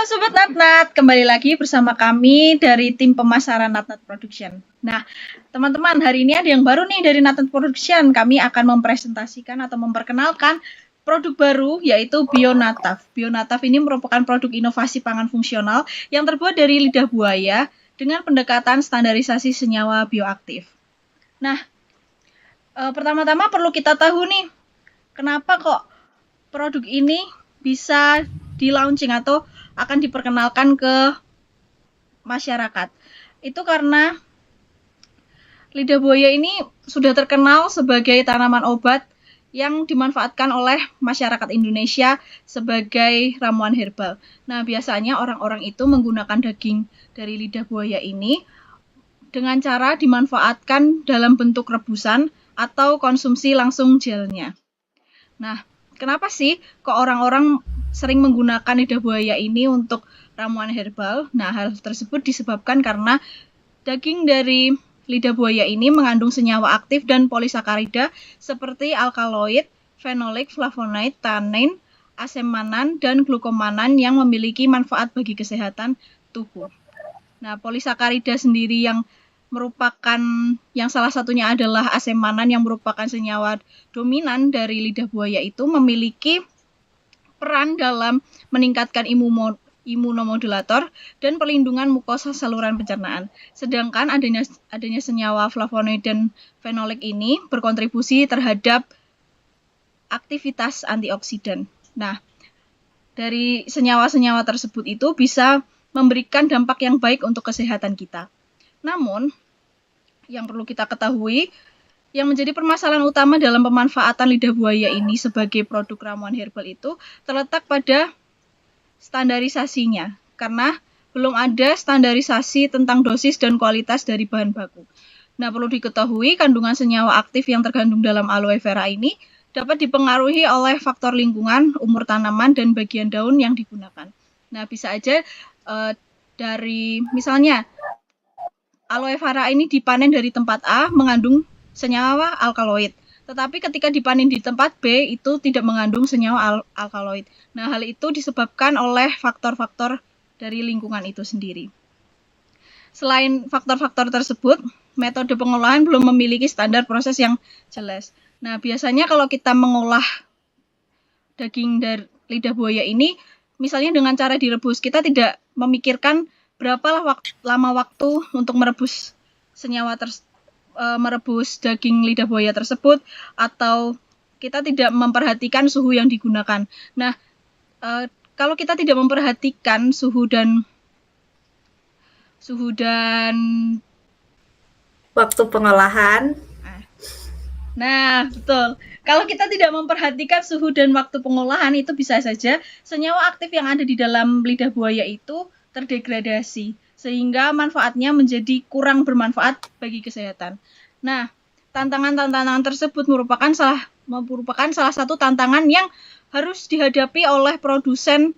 Sobat Natnat, kembali lagi bersama kami dari tim pemasaran Natnat Production. Nah, teman-teman, hari ini ada yang baru nih dari Natnat Production. Kami akan mempresentasikan atau memperkenalkan produk baru, yaitu Bionataf. Bionataf ini merupakan produk inovasi pangan fungsional yang terbuat dari lidah buaya dengan pendekatan standarisasi senyawa bioaktif. Nah, pertama-tama perlu kita tahu nih, kenapa kok produk ini bisa di-launching atau akan diperkenalkan ke masyarakat. Itu karena lidah buaya ini sudah terkenal sebagai tanaman obat yang dimanfaatkan oleh masyarakat Indonesia sebagai ramuan herbal. Nah, biasanya orang-orang itu menggunakan daging dari lidah buaya ini dengan cara dimanfaatkan dalam bentuk rebusan atau konsumsi langsung gelnya. Nah, kenapa sih kok orang-orang sering menggunakan lidah buaya ini untuk ramuan herbal? Nah, hal tersebut disebabkan karena daging dari lidah buaya ini mengandung senyawa aktif dan polisakarida seperti alkaloid, fenolik, flavonoid, tannin, asam manan, dan glukomanan yang memiliki manfaat bagi kesehatan tubuh. Nah, polisakarida sendiri yang merupakan yang salah satunya adalah asam manan yang merupakan senyawa dominan dari lidah buaya itu memiliki peran dalam meningkatkan imunomodulator dan perlindungan mukosa saluran pencernaan. Sedangkan adanya senyawa flavonoid dan fenolik ini berkontribusi terhadap aktivitas antioksidan. Nah, dari senyawa-senyawa tersebut itu bisa memberikan dampak yang baik untuk kesehatan kita. Namun, yang perlu kita ketahui, yang menjadi permasalahan utama dalam pemanfaatan lidah buaya ini sebagai produk ramuan herbal itu terletak pada standarisasinya, karena belum ada standarisasi tentang dosis dan kualitas dari bahan baku. Nah, perlu diketahui kandungan senyawa aktif yang terkandung dalam aloe vera ini dapat dipengaruhi oleh faktor lingkungan, umur tanaman, dan bagian daun yang digunakan. Nah, bisa aja dari misalnya aloe vera ini dipanen dari tempat A mengandung senyawa alkaloid, tetapi ketika dipanen di tempat B itu tidak mengandung senyawa alkaloid. Nah, hal itu disebabkan oleh faktor-faktor dari lingkungan itu sendiri. Selain faktor-faktor tersebut, metode pengolahan belum memiliki standar proses yang jelas. Nah, biasanya kalau kita mengolah daging dari lidah buaya ini, misalnya dengan cara direbus, kita tidak memikirkan berapa lama waktu untuk merebus merebus daging lidah buaya tersebut, atau kita tidak memperhatikan suhu yang digunakan. Nah, kalau kita tidak memperhatikan suhu dan waktu pengolahan. Nah, betul. Kalau kita tidak memperhatikan suhu dan waktu pengolahan, itu bisa saja senyawa aktif yang ada di dalam lidah buaya itu terdegradasi, sehingga manfaatnya menjadi kurang bermanfaat bagi kesehatan. Nah, tantangan-tantangan tersebut merupakan salah satu tantangan yang harus dihadapi oleh produsen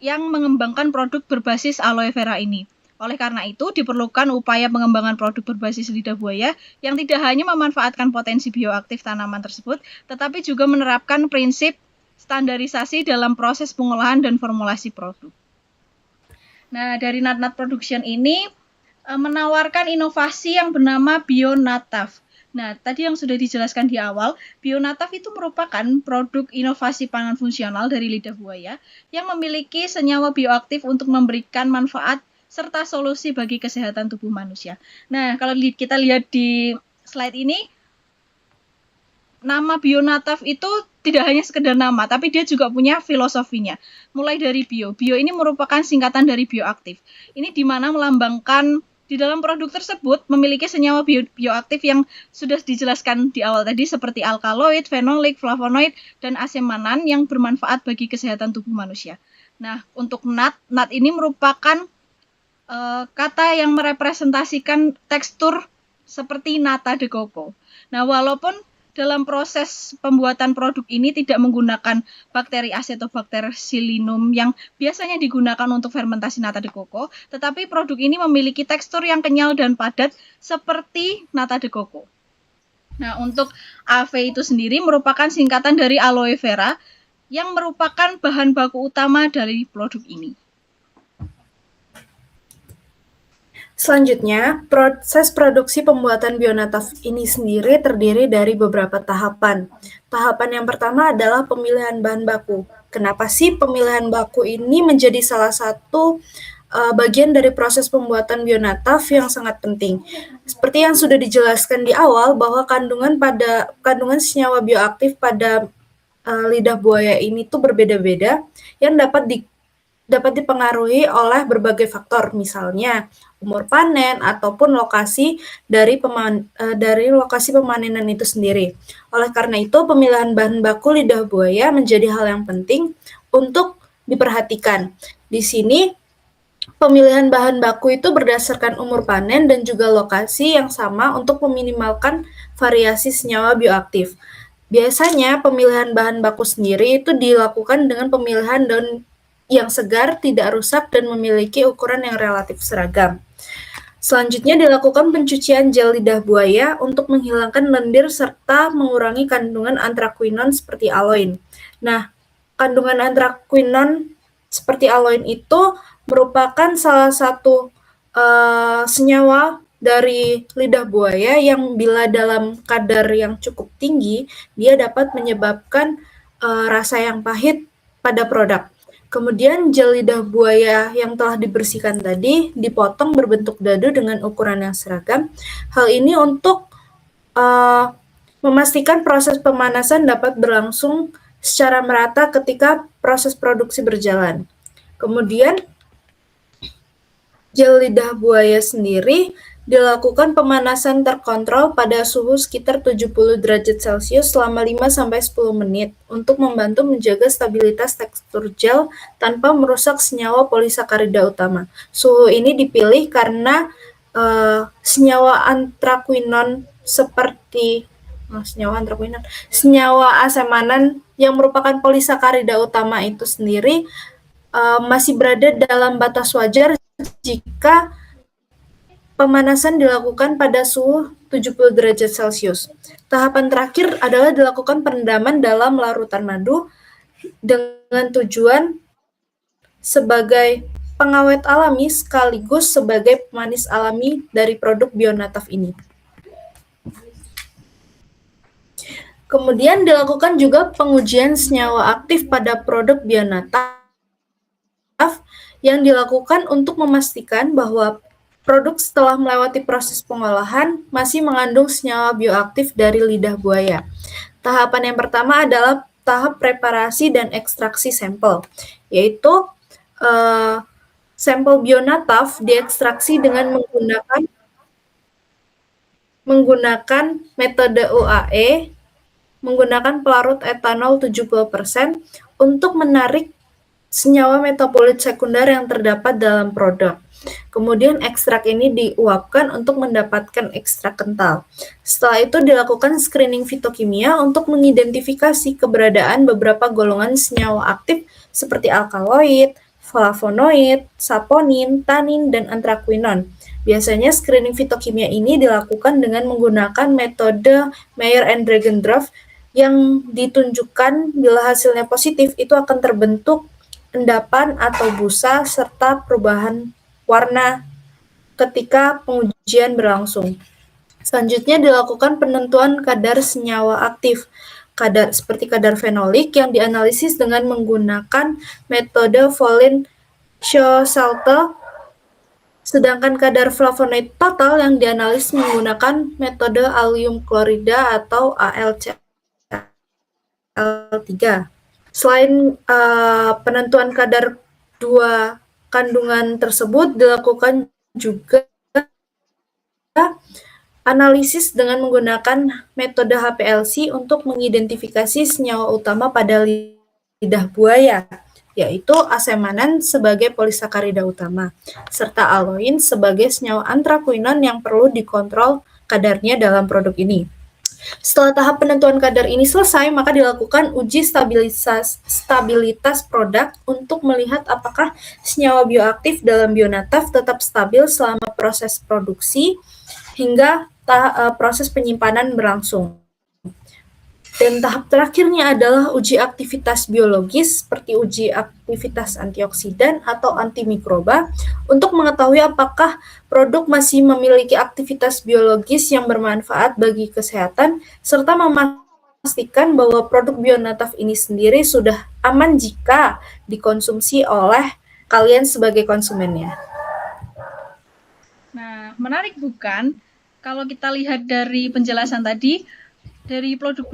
yang mengembangkan produk berbasis aloe vera ini. Oleh karena itu, diperlukan upaya pengembangan produk berbasis lidah buaya yang tidak hanya memanfaatkan potensi bioaktif tanaman tersebut, tetapi juga menerapkan prinsip standarisasi dalam proses pengolahan dan formulasi produk. Nah, dari Natnat Production ini menawarkan inovasi yang bernama Bionataf. Nah, tadi yang sudah dijelaskan di awal, Bionataf itu merupakan produk inovasi pangan fungsional dari lidah buaya yang memiliki senyawa bioaktif untuk memberikan manfaat serta solusi bagi kesehatan tubuh manusia. Nah, kalau kita lihat di slide ini, nama Bionataf itu tidak hanya sekedar nama, tapi dia juga punya filosofinya. Mulai dari bio. Bio ini merupakan singkatan dari bioaktif. Ini di mana melambangkan di dalam produk tersebut memiliki senyawa bioaktif yang sudah dijelaskan di awal tadi seperti alkaloid, fenolik, flavonoid, dan asam manan yang bermanfaat bagi kesehatan tubuh manusia. Nah, untuk nat ini merupakan kata yang merepresentasikan tekstur seperti nata de coco. Nah, walaupun dalam proses pembuatan produk ini tidak menggunakan bakteri Acetobacter pseudomonas yang biasanya digunakan untuk fermentasi nata de coco, tetapi produk ini memiliki tekstur yang kenyal dan padat seperti nata de coco. Nah, untuk AV itu sendiri merupakan singkatan dari aloe vera yang merupakan bahan baku utama dari produk ini. Selanjutnya, proses produksi pembuatan Bionataf ini sendiri terdiri dari beberapa tahapan. Tahapan yang pertama adalah pemilihan bahan baku. Kenapa sih pemilihan baku ini menjadi salah satu bagian dari proses pembuatan Bionataf yang sangat penting? Seperti yang sudah dijelaskan di awal bahwa kandungan senyawa bioaktif pada lidah buaya ini tuh berbeda-beda yang dapat dipengaruhi oleh berbagai faktor, misalnya umur panen ataupun lokasi dari lokasi pemanenan itu sendiri. Oleh karena itu, pemilihan bahan baku lidah buaya menjadi hal yang penting untuk diperhatikan. Di sini, pemilihan bahan baku itu berdasarkan umur panen dan juga lokasi yang sama untuk meminimalkan variasi senyawa bioaktif. Biasanya pemilihan bahan baku sendiri itu dilakukan dengan pemilihan daun yang segar, tidak rusak, dan memiliki ukuran yang relatif seragam. Selanjutnya dilakukan pencucian gel lidah buaya untuk menghilangkan lendir serta mengurangi kandungan antraquinon seperti aloin. Nah, kandungan antraquinon seperti aloin itu merupakan salah satu senyawa dari lidah buaya yang bila dalam kadar yang cukup tinggi, dia dapat menyebabkan rasa yang pahit pada produk. Kemudian gel lidah buaya yang telah dibersihkan tadi dipotong berbentuk dadu dengan ukuran yang seragam. Hal ini untuk memastikan proses pemanasan dapat berlangsung secara merata ketika proses produksi berjalan. Kemudian gel lidah buaya sendiri dilakukan pemanasan terkontrol pada suhu sekitar 70 derajat Celcius selama 5-10 menit untuk membantu menjaga stabilitas tekstur gel tanpa merusak senyawa polisakarida utama. Suhu ini dipilih karena senyawa antraquinon seperti senyawa asemanan yang merupakan polisakarida utama itu sendiri masih berada dalam batas wajar jika pemanasan dilakukan pada suhu 70 derajat Celcius. Tahapan terakhir adalah dilakukan perendaman dalam larutan madu dengan tujuan sebagai pengawet alami sekaligus sebagai pemanis alami dari produk Bionataf ini. Kemudian dilakukan juga pengujian senyawa aktif pada produk Bionataf yang dilakukan untuk memastikan bahwa produk setelah melewati proses pengolahan masih mengandung senyawa bioaktif dari lidah buaya. Tahapan yang pertama adalah tahap preparasi dan ekstraksi sampel, yaitu sampel Bionataf diekstraksi dengan menggunakan metode UAE, menggunakan pelarut etanol 70% untuk menarik senyawa metabolit sekunder yang terdapat dalam produk. Kemudian ekstrak ini diuapkan untuk mendapatkan ekstrak kental. Setelah itu dilakukan screening fitokimia untuk mengidentifikasi keberadaan beberapa golongan senyawa aktif seperti alkaloid, flavonoid, saponin, tanin, dan antraquinon. Biasanya screening fitokimia ini dilakukan dengan menggunakan metode Meyer and Dragendorf yang ditunjukkan bila hasilnya positif itu akan terbentuk endapan atau busa serta perubahan warna ketika pengujian berlangsung. Selanjutnya dilakukan penentuan kadar senyawa aktif, seperti kadar fenolik yang dianalisis dengan menggunakan metode Folin-Schoelte, sedangkan kadar flavonoid total yang dianalisis menggunakan metode allium klorida atau AlCl3. Selain penentuan kadar dua kandungan tersebut, dilakukan juga analisis dengan menggunakan metode HPLC untuk mengidentifikasi senyawa utama pada lidah buaya, yaitu asemanan sebagai polisakarida utama, serta aloin sebagai senyawa antraquinon yang perlu dikontrol kadarnya dalam produk ini. Setelah tahap penentuan kadar ini selesai, maka dilakukan uji stabilitas produk untuk melihat apakah senyawa bioaktif dalam Bionataf tetap stabil selama proses produksi hingga proses penyimpanan berlangsung. Dan tahap terakhirnya adalah uji aktivitas biologis seperti uji aktivitas antioksidan atau antimikroba untuk mengetahui apakah produk masih memiliki aktivitas biologis yang bermanfaat bagi kesehatan serta memastikan bahwa produk Bionataf ini sendiri sudah aman jika dikonsumsi oleh kalian sebagai konsumennya. Nah, menarik bukan? Kalau kita lihat dari penjelasan tadi, dari produk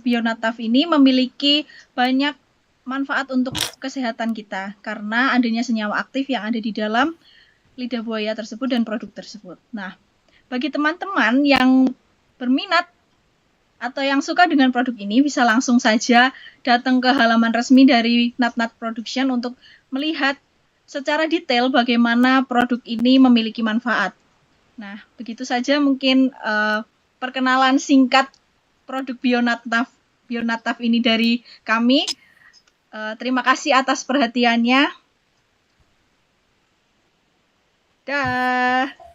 Bionataf ini memiliki banyak manfaat untuk kesehatan kita karena adanya senyawa aktif yang ada di dalam lidah buaya tersebut dan produk tersebut. Nah, bagi teman-teman yang berminat atau yang suka dengan produk ini bisa langsung saja datang ke halaman resmi dari Natnat Production untuk melihat secara detail bagaimana produk ini memiliki manfaat. Nah, begitu saja mungkin perkenalan singkat produk Bionataf ini dari kami. Terima kasih atas perhatiannya. Dah.